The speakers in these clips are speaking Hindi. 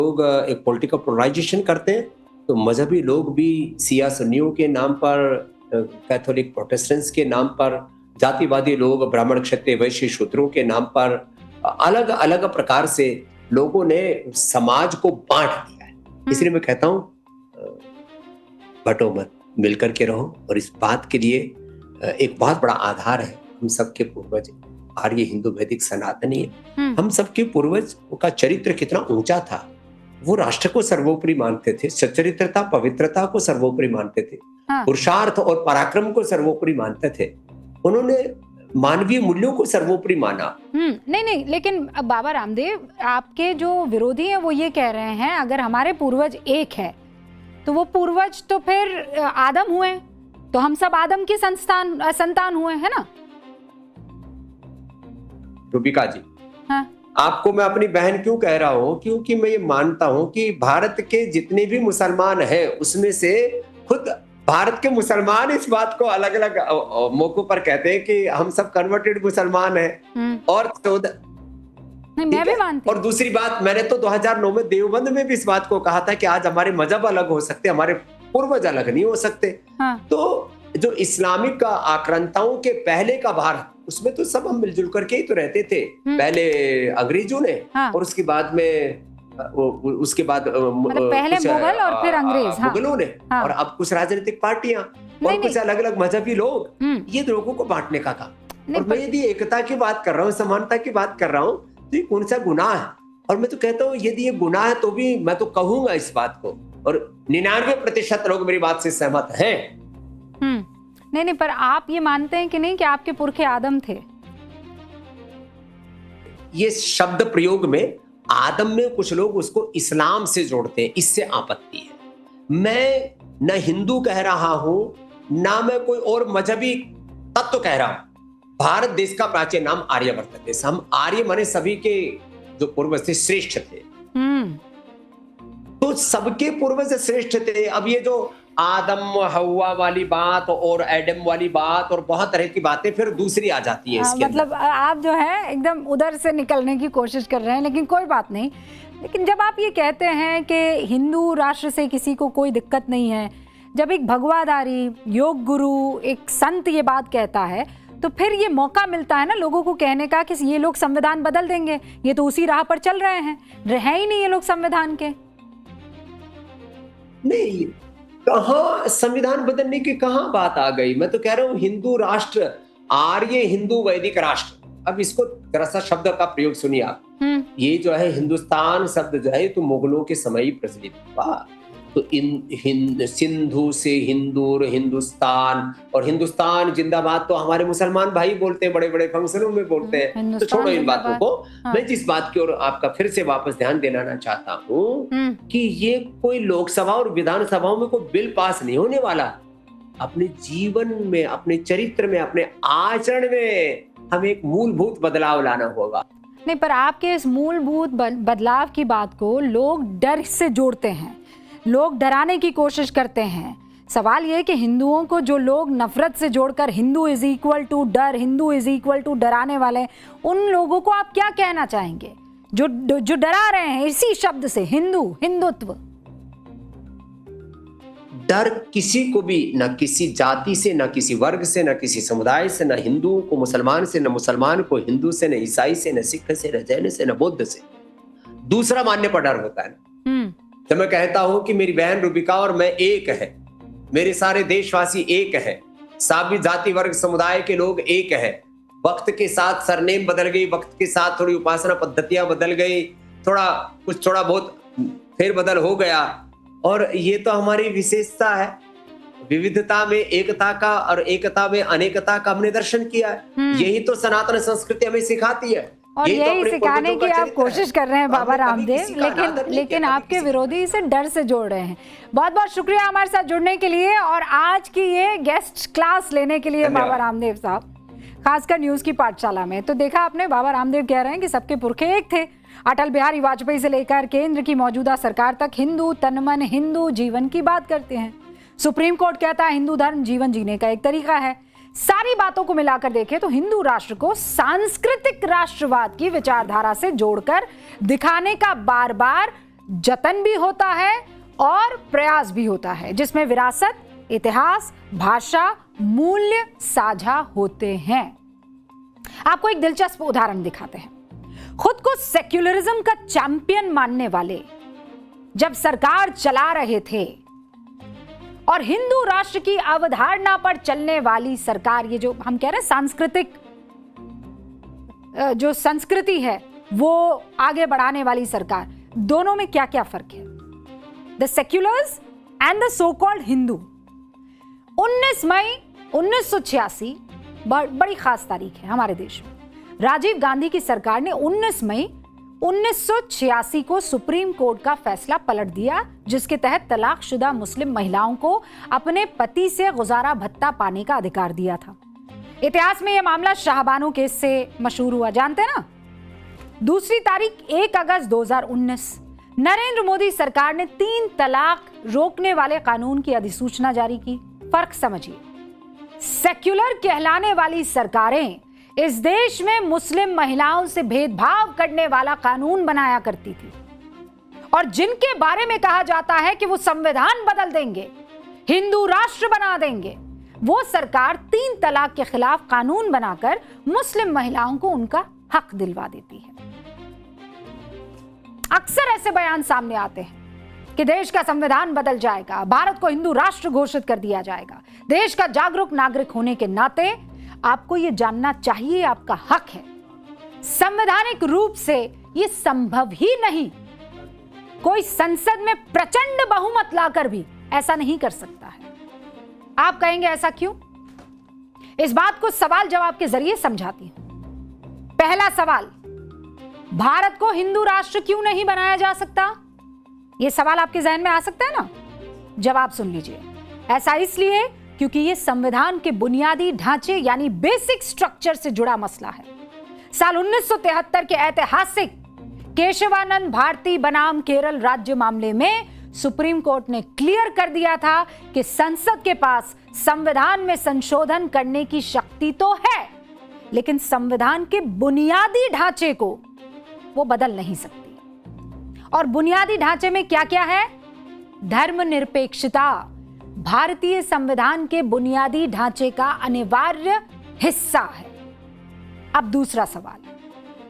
लोग एक पॉलिटिकल पोलराइजेशन करते हैं, तो मजहबी लोग भी सिया सुन्नियों के नाम पर, कैथोलिक प्रोटेस्टेंट्स के नाम पर, जातिवादी लोग ब्राह्मण क्षत्रिय वैश्य शूद्रों के नाम पर अलग अलग प्रकार से लोगों ने समाज को बांट दिया है। इसलिए मैं कहता हूं बटो मत, मिलकर के रहो। और इस बात के लिए एक बहुत बड़ा आधार है हम सबके पूर्वज आर्य हिंदू वैदिक सनातनी है। हम सबके पूर्वज का चरित्र कितना ऊंचा था। वो राष्ट्र को सर्वोपरि मानते थे, सच्चरित्रता पवित्रता को सर्वोपरि मानते थे, पुरुषार्थ और पराक्रम को सर्वोपरि मानते थे। उन्होंने मानवीय मूल्यों को सर्वोपरि माना। नहीं, लेकिन बाबा रामदेव, आपके जो विरोधी हैं वो ये कह रहे हैं अगर हमारे पूर्वज एक है तो वो पूर्वज तो फिर आदम हुए, तो हम सब आदम के संतान हुए, है ना? रूबिका जी, आपको मैं अपनी बहन क्यों कह रहा हूँ? क्योंकि मैं ये मानता हूँ कि भारत के जितने भी मुसलमान हैं उसमें से खुद भारत के मुसलमान इस बात को अलग अलग मौकों पर कहते हैं कि हम सब कन्वर्टेड मुसलमान हैं। और मैं भी मानती हूं। और दूसरी बात, मैंने तो 2009 में देवबंद में भी इस बात को कहा था कि आज हमारे मजहब अलग हो सकते, हमारे पूर्वज अलग नहीं हो सकते। तो जो इस्लामिक आक्रांताओं के पहले का भारत, उसमें तो सब हम मिलजुल करके ही तो रहते थे। पहले अंग्रेजों ने और उसके बाद में मतलब पहले मुगल और फिर अंग्रेज, मुगलों ने, और अब कुछ राजनीतिक पार्टियां और कुछ अलग अलग मजहबी लोग, ये लोगों को बांटने का काम। और मैं यदि एकता की बात कर रहा हूँ, समानता की बात कर रहा हूँ, तो ये कौन सा गुनाह है? और मैं तो कहता हूँ यदि ये गुनाह है तो भी मैं तो कहूंगा इस बात को, और 99% लोग मेरी बात से सहमत हैं। नहीं, पर आप ये मानते हैं कि नहीं कि आपके पुरखे आदम थे? ये शब्द प्रयोग में आदम में कुछ लोग उसको इस्लाम से जोड़ते हैं, इससे आपत्ति है। मैं न हिंदू कह रहा हूं, ना मैं कोई और मजहबी तत्व कह रहा हूं। भारत देश का प्राचीन नाम आर्यवर्त देश। हम आर्य माने सभी के जो पूर्वज थे श्रेष्ठ थे। तो सबके पूर्वज श्रेष्ठ थे। अब ये जो आदम हवा वाली बात और एडम वाली बात और बहुत तरह की बातें फिर दूसरी आ जाती है इसके मतलब आप जो है एकदम उधर से निकलने की कोशिश कर रहे हैं, लेकिन कोई बात नहीं। लेकिन जब आप ये कहते हैं कि हिंदू राष्ट्र से किसी को कोई दिक्कत नहीं है, जब एक भगवाधारी योग गुरु एक संत ये बात कहता है, तो फिर ये मौका मिलता है ना लोगों को कहने का कि ये लोग संविधान बदल देंगे, ये तो उसी राह पर चल रहे हैं, रहे ही नहीं ये लोग संविधान के। नहीं, कहाँ संविधान बदलने की कहाँ बात आ गई? मैं तो कह रहा हूँ हिंदू राष्ट्र, आर्य हिंदू वैदिक राष्ट्र। अब इसको जरा सा शब्द का प्रयोग सुनिए आप। ये जो है हिंदुस्तान शब्द जो है तो मुगलों के समय ही प्रचलित हुआ। तो सिंधु से हिंदूर, हिंदुस्तान, और हिंदुस्तान जिंदाबाद तो हमारे मुसलमान भाई बोलते हैं, बड़े बड़े फंक्शनों में बोलते हैं। तो छोड़ो इन बातों को। मैं जिस बात की ओर आपका फिर से वापस ध्यान दिलाना चाहता हूँ कि ये कोई लोकसभा और विधानसभाओं में कोई बिल पास नहीं होने वाला। अपने जीवन में, अपने चरित्र में, अपने आचरण में हमें एक मूलभूत बदलाव लाना होगा। नहीं, पर आपके इस मूलभूत बदलाव की बात को लोग डर से जोड़ते हैं, लोग डराने की कोशिश करते हैं। सवाल ये है कि हिंदुओं को जो लोग नफरत से जोड़कर हिंदू इज इक्वल टू डर, हिंदू इज इक्वल टू डराने वाले, उन लोगों को आप क्या कहना चाहेंगे जो डरा रहे हैं इसी शब्द से, हिंदुत्व? डर किसी को भी, न किसी जाति से, न किसी वर्ग से, न किसी समुदाय से, न हिंदू को मुसलमान से, न मुसलमान को हिंदू से, न ईसाई से, न सिख से, न जैन से, न बौद्ध से दूसरा मानने पर डर होता है। जब मैं कहता हूं कि मेरी बहन रूबिका और मैं एक है, मेरे सारे देशवासी एक है, सभी जाति वर्ग समुदाय के लोग एक है। वक्त के साथ सरनेम बदल गई, वक्त के साथ थोड़ी उपासना पद्धतियां बदल गई, थोड़ा बहुत फेरबदल हो गया, और ये तो हमारी विशेषता है। विविधता में एकता का और एकता में अनेकता का हमने दर्शन किया है। यही तो सनातन संस्कृति हमें सिखाती है, और यही सिखाने की आप कोशिश कर रहे हैं बाबा रामदेव। लेकिन आपके विरोधी इसे डर से जोड़ रहे हैं। बहुत बहुत शुक्रिया हमारे साथ जुड़ने के लिए और आज की ये गेस्ट क्लास लेने के लिए बाबा रामदेव साहब, खासकर न्यूज की पाठशाला में। तो देखा आपने, बाबा रामदेव कह रहे हैं कि सबके पुरखे एक थे। अटल बिहारी वाजपेयी से लेकर केंद्र की मौजूदा सरकार तक हिंदू तन मन, हिंदू जीवन की बात करते हैं। सुप्रीम कोर्ट कहता है हिंदू धर्म जीवन जीने का एक तरीका है। सारी बातों को मिलाकर देखें तो हिंदू राष्ट्र को सांस्कृतिक राष्ट्रवाद की विचारधारा से जोड़कर दिखाने का बार बार जतन भी होता है और प्रयास भी होता है, जिसमें विरासत, इतिहास, भाषा, मूल्य साझा होते हैं। आपको एक दिलचस्प उदाहरण दिखाते हैं। खुद को सेक्युलरिज्म का चैंपियन मानने वाले जब सरकार चला रहे थे और हिंदू राष्ट्र की अवधारणा पर चलने वाली सरकार, ये जो हम कह रहे हैं सांस्कृतिक जो संस्कृति है वो आगे बढ़ाने वाली सरकार, दोनों में क्या क्या फर्क है? The seculars and the so called Hindu. 19 मई 1986 बड़ी खास तारीख है हमारे देश में। राजीव गांधी की सरकार ने 19 मई 1986 को सुप्रीम कोर्ट का फैसला पलट दिया, जिसके तहत तलाकशुदा मुस्लिम महिलाओं को अपने पति से गुजारा भत्ता पाने का अधिकार दिया था। इतिहास में यह मामला शाहबानो केस से मशहूर हुआ, जानते ना। दूसरी तारीख 1 अगस्त 2019, नरेंद्र मोदी सरकार ने 3 तलाक रोकने वाले कानून की अधिसूचना जारी की। फर्क समझिए, सेक्युलर कहलाने वाली सरकारें इस देश में मुस्लिम महिलाओं से भेदभाव करने वाला कानून बनाया करती थी, और जिनके बारे में कहा जाता है कि वो संविधान बदल देंगे, हिंदू राष्ट्र बना देंगे, वो सरकार 3 तलाक के खिलाफ कानून बनाकर मुस्लिम महिलाओं को उनका हक दिलवा देती है। अक्सर ऐसे बयान सामने आते हैं कि देश का संविधान बदल जाएगा, भारत को हिंदू राष्ट्र घोषित कर दिया जाएगा। देश का जागरूक नागरिक होने के नाते आपको यह जानना चाहिए, आपका हक है। संवैधानिक रूप से यह संभव ही नहीं। कोई संसद में प्रचंड बहुमत लाकर भी ऐसा नहीं कर सकता है। आप कहेंगे ऐसा क्यों? इस बात को सवाल जवाब के जरिए समझाती हूं। पहला सवाल, भारत को हिंदू राष्ट्र क्यों नहीं बनाया जा सकता? यह सवाल आपके जहन में आ सकता है ना? जवाब सुन लीजिए। ऐसा इसलिए क्योंकि यह संविधान के बुनियादी ढांचे यानी बेसिक स्ट्रक्चर से जुड़ा मसला है। साल 1973 के ऐतिहासिक केशवानंद भारती बनाम केरल राज्य मामले में सुप्रीम कोर्ट ने क्लियर कर दिया था कि संसद के पास संविधान में संशोधन करने की शक्ति तो है, लेकिन संविधान के बुनियादी ढांचे को वो बदल नहीं सकती। और बुनियादी ढांचे में क्या क्या है? धर्मनिरपेक्षता भारतीय संविधान के बुनियादी ढांचे का अनिवार्य हिस्सा है। अब दूसरा सवाल,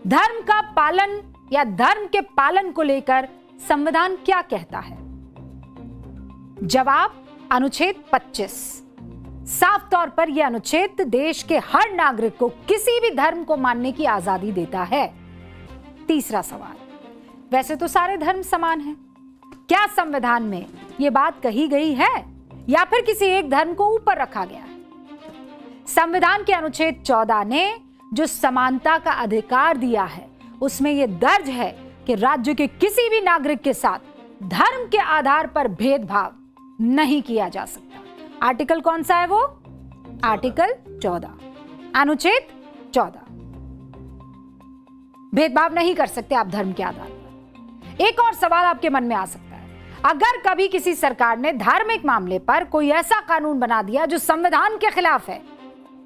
धर्म का पालन या धर्म के पालन को लेकर संविधान क्या कहता है? जवाब, अनुच्छेद 25। साफ तौर पर यह अनुच्छेद देश के हर नागरिक को किसी भी धर्म को मानने की आजादी देता है। तीसरा सवाल, वैसे तो सारे धर्म समान हैं, क्या संविधान में यह बात कही गई है या फिर किसी एक धर्म को ऊपर रखा गया है? संविधान के अनुच्छेद 14 ने जो समानता का अधिकार दिया है, उसमें यह दर्ज है कि राज्य के किसी भी नागरिक के साथ धर्म के आधार पर भेदभाव नहीं किया जा सकता। आर्टिकल कौन सा है वो? आर्टिकल 14, अनुच्छेद 14। भेदभाव नहीं कर सकते आप धर्म के आधार पर। एक और सवाल आपके मन में आ सकता है, अगर कभी किसी सरकार ने धार्मिक मामले पर कोई ऐसा कानून बना दिया जो संविधान के खिलाफ है,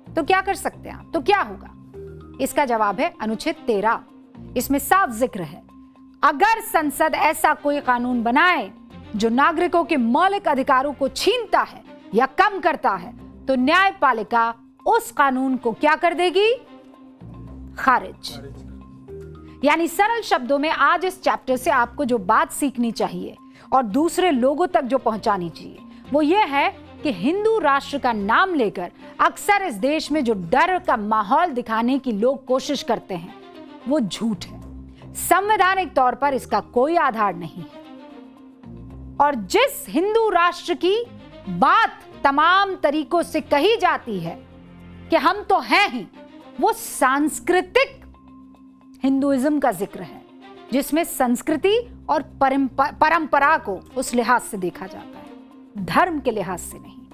तो क्या कर सकते हैं आप? तो क्या होगा? इसका जवाब है अनुच्छेद 13। इसमें साफ जिक्र है, अगर संसद ऐसा कोई कानून बनाए जो नागरिकों के मौलिक अधिकारों को छीनता है या कम करता है, तो न्यायपालिका उस कानून को क्या कर देगी? खारिज। यानी सरल शब्दों में आज इस चैप्टर से आपको जो बात सीखनी चाहिए और दूसरे लोगों तक जो पहुंचानी चाहिए, वो ये है कि हिंदू राष्ट्र का नाम लेकर अक्सर इस देश में जो डर का माहौल दिखाने की लोग कोशिश करते हैं, वो झूठ है। संवैधानिक तौर पर इसका कोई आधार नहीं है। और जिस हिंदू राष्ट्र की बात तमाम तरीकों से कही जाती है कि हम तो हैं ही, वो सांस्कृतिक हिंदुइज्म का जिक्र है, जिसमें संस्कृति और परंपरा को उस लिहाज से देखा जाता है, धर्म के लिहाज से नहीं।